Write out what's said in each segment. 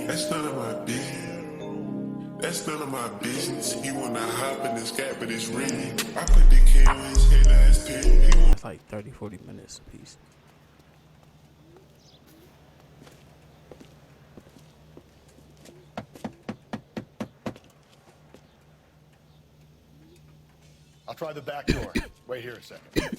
That's none of my business. That's none of my business. He wanna hop in this gap, but it's ringing. I put the can on his head, now his pit. It's like 30, 40 minutes a piece. I'll try the back door. Wait here a second.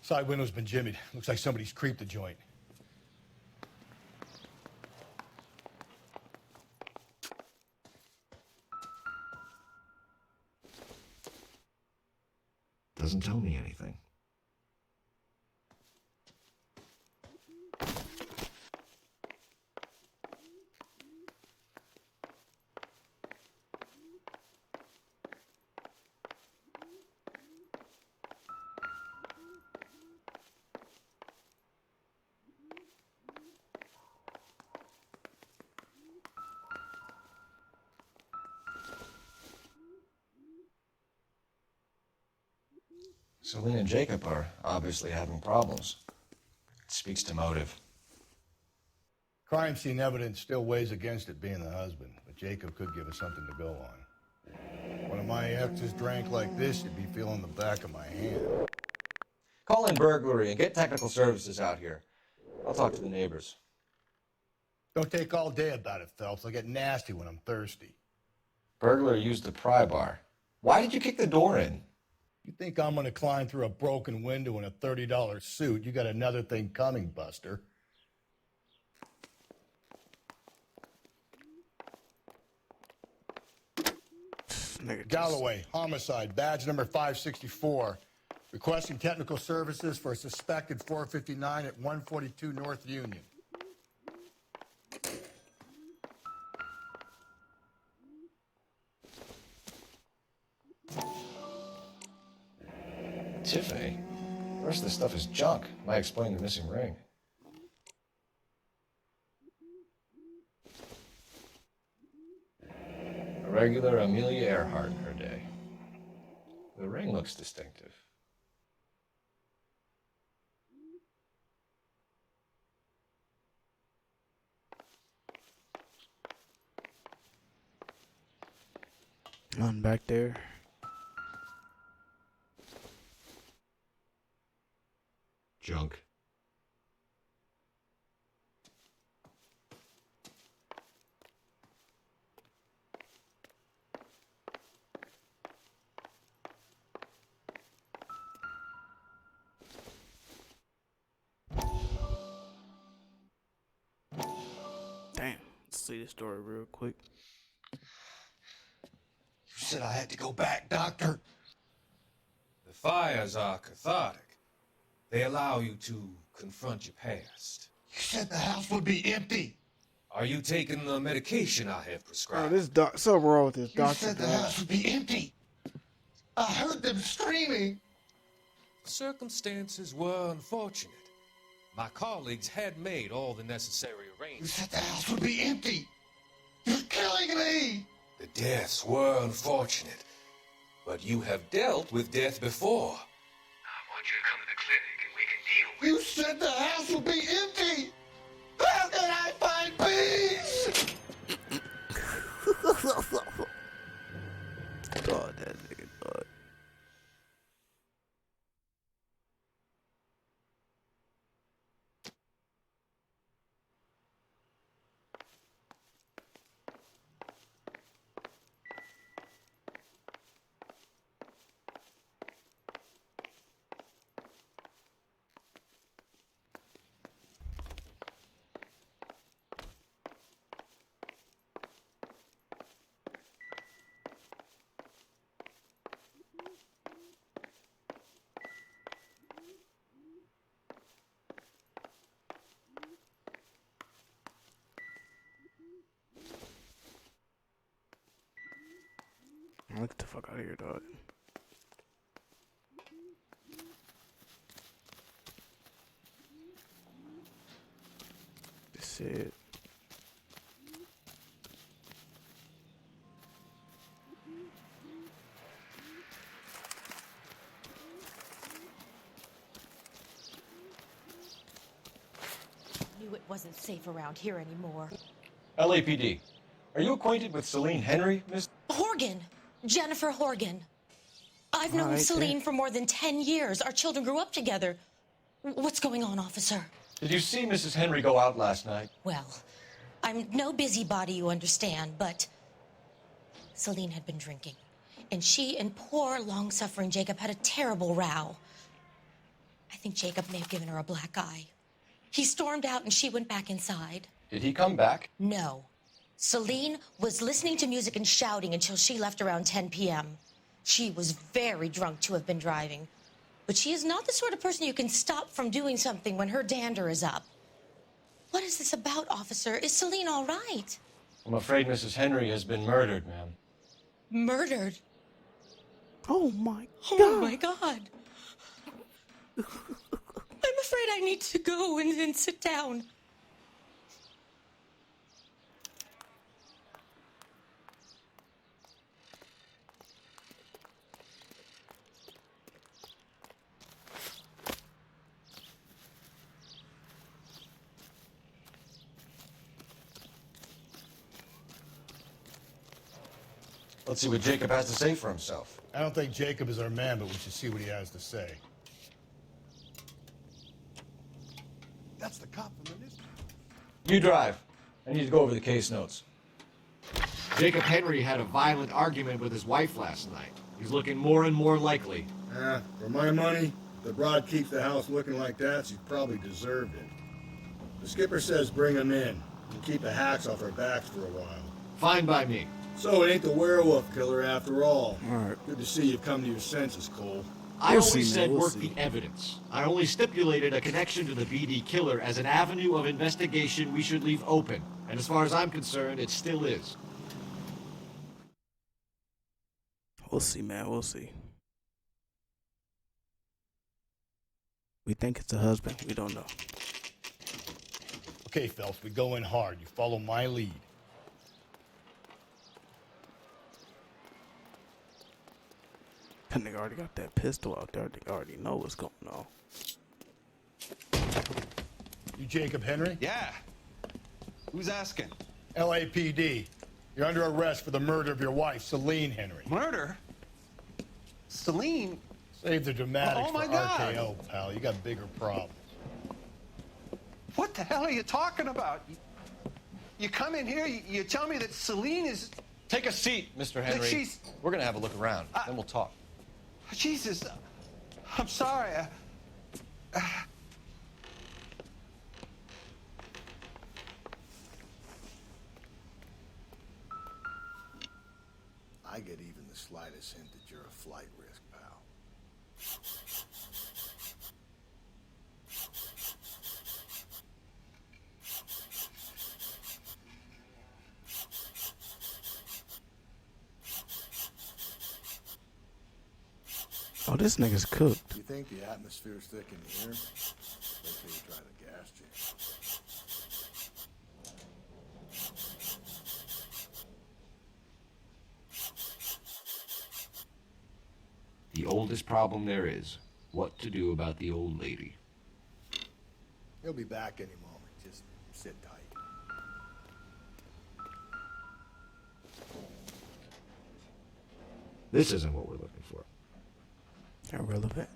Side window's been jimmied. Looks like somebody's creeped the joint. Doesn't tell me anything. Celine and Jacob are obviously having problems. It speaks to motive. Crime scene evidence still weighs against it being the husband, but Jacob could give us something to go on. One of my exes drank like this, you'd be feeling the back of my hand. Call in burglary and get technical services out here. I'll talk to the neighbors. Don't take all day about it, Phelps. I get nasty when I'm thirsty. Burglar used the pry bar. Why did you kick the door in? You think I'm gonna climb through a broken window in a $30 suit? You got another thing coming, Buster. Galloway, homicide, badge number 564. Requesting technical services for a suspected 459 at 142 North Union. Tiffany? The rest of this stuff is junk. Might explain the missing ring. A regular Amelia Earhart in her day. The ring looks distinctive. None back there. Junk. Damn. Let's see this story real quick. You said I had to go back, Doctor. The fires are cathartic. They allow you to confront your past. You said the house would be empty. Are you taking the medication I have Oh, prescribed? this doc. So wrong with this You doctor. said the house would be empty. I heard them screaming. Circumstances were unfortunate. My colleagues had made all the necessary You arrangements. said the house would be empty. You're killing me. The deaths were unfortunate, but you have dealt with death before. I want you to come to the clinic and we can deal with You said the house would be empty. How can I find peace? God, that nigga, dog. let's get the fuck out of here, dog. That's it. Knew it wasn't safe around here anymore. LAPD. Are you acquainted with Celine Henry, Miss? Horgan! Jennifer Horgan. I've known Right Celine there. for more than 10 years. Our children grew up together. What's going on, officer? Did you see Mrs. Henry go out last night? Well, I'm no busybody, you understand, but Celine had been drinking. And she and poor, long-suffering Jacob had a terrible row. I think Jacob may have given her a black eye. He stormed out and she went back inside. Did he come back? No. Celine was listening to music and shouting until she left around 10 p.m. She was very drunk to have been driving. But she is not the sort of person you can stop from doing something when her dander is up. What is this about, officer? Is Celine all right? I'm afraid Mrs. Henry has been murdered, ma'am. Murdered? Oh my god. Oh, my God. I'm afraid I need to go and sit down. Let's see what Jacob has to say for himself. I don't think Jacob is our man, but we should see what he has to say. That's the cop from the newspaper. You drive. I need to go over the case notes. Jacob Henry had a violent argument with his wife last night. He's looking more and more likely. For my money, if the broad keeps the house looking like that, she's probably deserved it. The skipper says bring him in and keep the hacks off our backs for a while. Fine by me. So it ain't the werewolf killer after all. All right. Good to see you come to your senses, Cole. I We'll only see, man, said we'll work see. the evidence. I only stipulated a connection to the BD killer as an avenue of investigation we should leave open. And as far as I'm concerned, it still is. We'll see, man. We'll see. We think it's a husband. We don't know. Okay, Phelps, we go in hard. You follow my lead. That nigga already got that pistol out there. They already know what's going on. You Jacob Henry? Yeah. Who's asking? LAPD. You're under arrest for the murder of your wife, Celine Henry. Murder? Celine? Save the dramatics Oh, my for God. RKO, pal. You got bigger problems. What the hell are you talking about? You come in here, you tell me that Celine is... Take a seat, Mr. Henry. she's- We're gonna have a look around, then we'll talk. Jesus, I'm sorry. I get even the slightest hint that you're a flight risk, pal. Oh, this nigga's cooked. You think the atmosphere's thick in here? Wait till you try the gas chamber. The oldest problem there is, what to do about the old lady. He'll be back any moment. Just sit tight. This isn't what we're looking for. Irrelevant.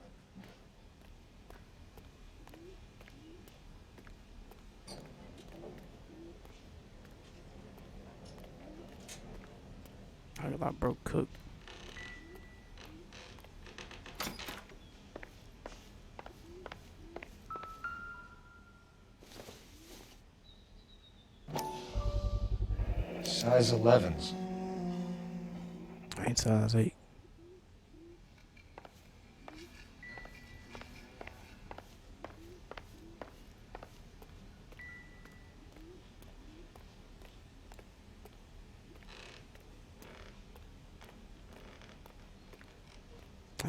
I got broke cooked. Size 11s. I ain't size 8.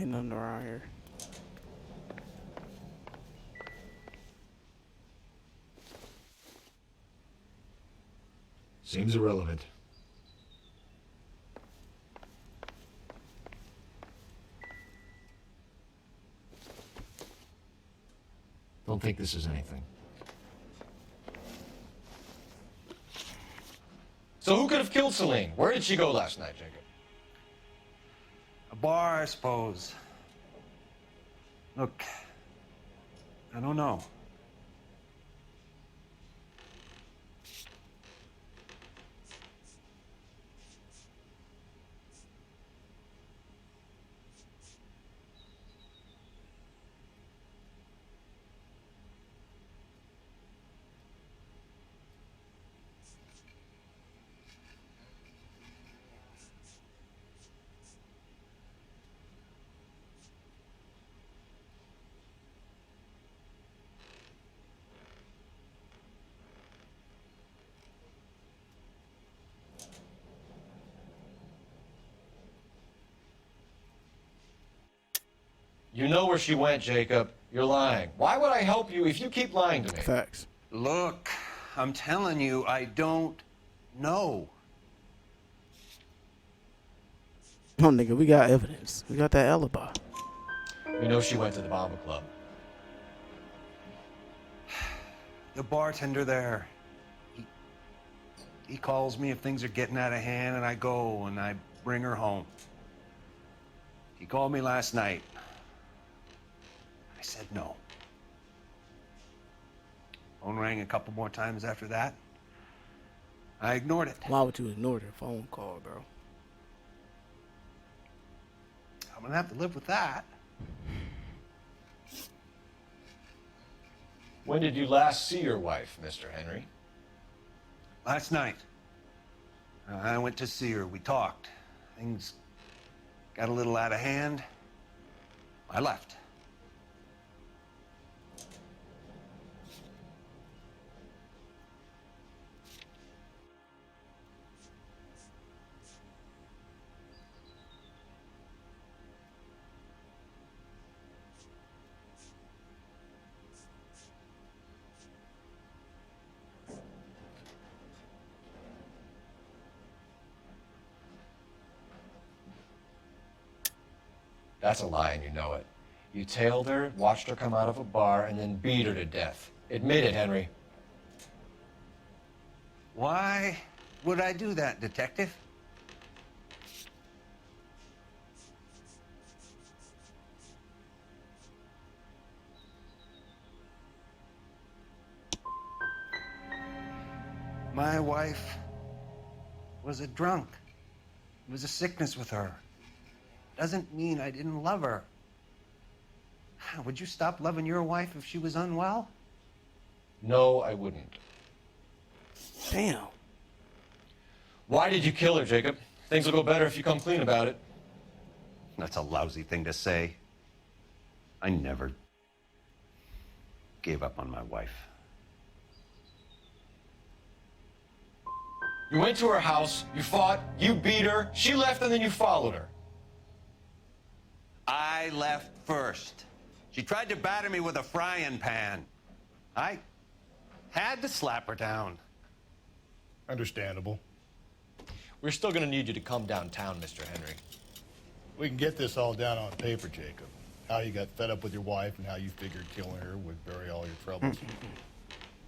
Ain't nothing around here. Seems irrelevant. Don't think this is anything. So who could have killed Celine? Where did she go last night, Jacob? A bar, I suppose. Look, I don't know. You know where she went, Jacob. You're lying. Why would I help you if you keep lying to me? Facts. Look, I'm telling you, I don't know. No, nigga, we got evidence. We got that alibi. You know she went to the Bomba Club. The bartender there, he calls me if things are getting out of hand, and I go and I bring her home. He called me last night. I said no. Phone rang a couple more times after that. I ignored it. Why would you ignore their phone call, bro? I'm gonna have to live with that. When did you last see your wife, Mr. Henry? Last night. I went to see her. We talked. Things got a little out of hand. I left. That's a lie, and you know it. You tailed her, watched her come out of a bar, and then beat her to death. Admit it, Henry. Why would I do that, Detective? My wife was a drunk. It was a sickness with her. Doesn't mean I didn't love her. Would you stop loving your wife if she was unwell? No, I wouldn't. Damn. Why did you kill her, Jacob? Things will go better if you come clean about it. That's a lousy thing to say. I never gave up on my wife. You went to her house, you fought, you beat her, she left, and then you followed her. I left first. She tried to batter me with a frying pan. I had to slap her down. Understandable. We're still gonna need you to come downtown, Mr. Henry. We can get this all down on paper, Jacob. How you got fed up with your wife and how you figured killing her would bury all your troubles.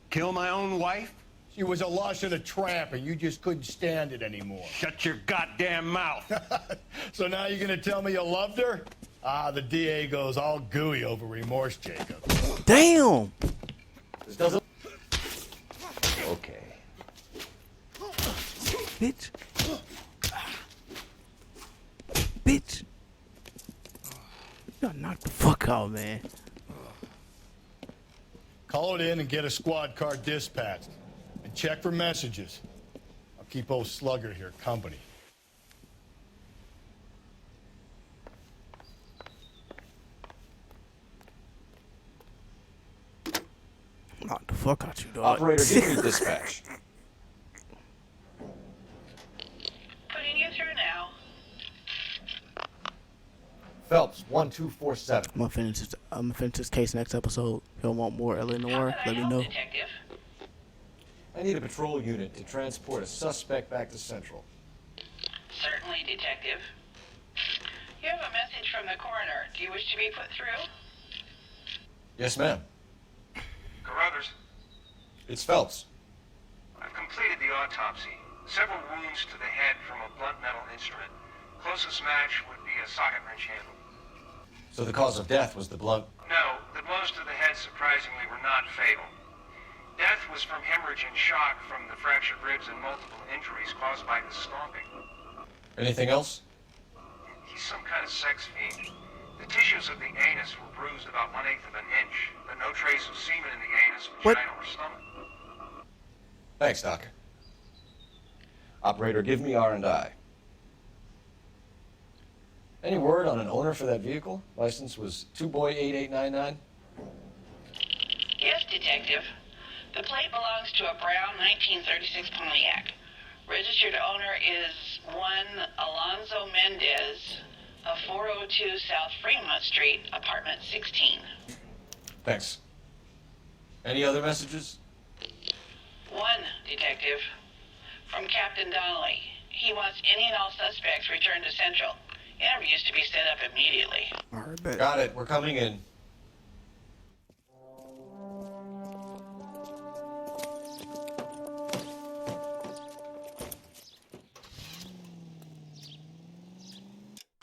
Kill my own wife? She was a lush and a tramp, and you just couldn't stand it anymore. Shut your goddamn mouth. So now you're gonna tell me you loved her? Ah, the DA goes all gooey over remorse, Jacob. Damn. This doesn't... Okay. Bitch. Bitch. You gotta knock the fuck out, man. Call it in and get a squad car dispatched. And check for messages. I'll keep old Slugger here company. Knock the fuck out you, dog. Operator, give me dispatch. Putting you through now. Phelps, 1247. I'm gonna finish this case next episode. If you want more LA Noire, let me know. Detective? I need a patrol unit to transport a suspect back to Central. Certainly, Detective. You have a message from the coroner. Do you wish to be put through? Yes, ma'am. Carruthers, It's Phelps. I've completed the autopsy. Several wounds to the head from a blunt metal instrument. Closest match would be a socket wrench handle. So the cause of death was the blunt. No, the blows to the head surprisingly were not fatal. Death was from hemorrhage and shock from the fractured ribs and multiple injuries caused by the stomping. Anything else? He's some kind of sex fiend. The tissues of the anus were bruised about 1/8 of an inch, but no trace of semen in the anus, vagina, or stomach. Thanks, Doctor. Operator, give me R&I. Any word on an owner for that vehicle? License was 2boy8899. Yes, Detective. The plate belongs to a brown 1936 Pontiac. Registered owner is one Alonzo Mendez of 402 South Fremont Street, apartment 16. Thanks. Any other messages? One, Detective. From Captain Donnelly. He wants any and all suspects returned to Central. Interviews to be set up immediately. Alright, bet. Got it. We're coming in.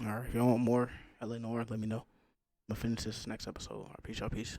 Alright, if you want more LA Noire, let me know. I'm gonna finish this next episode. Alright, peace out, peace.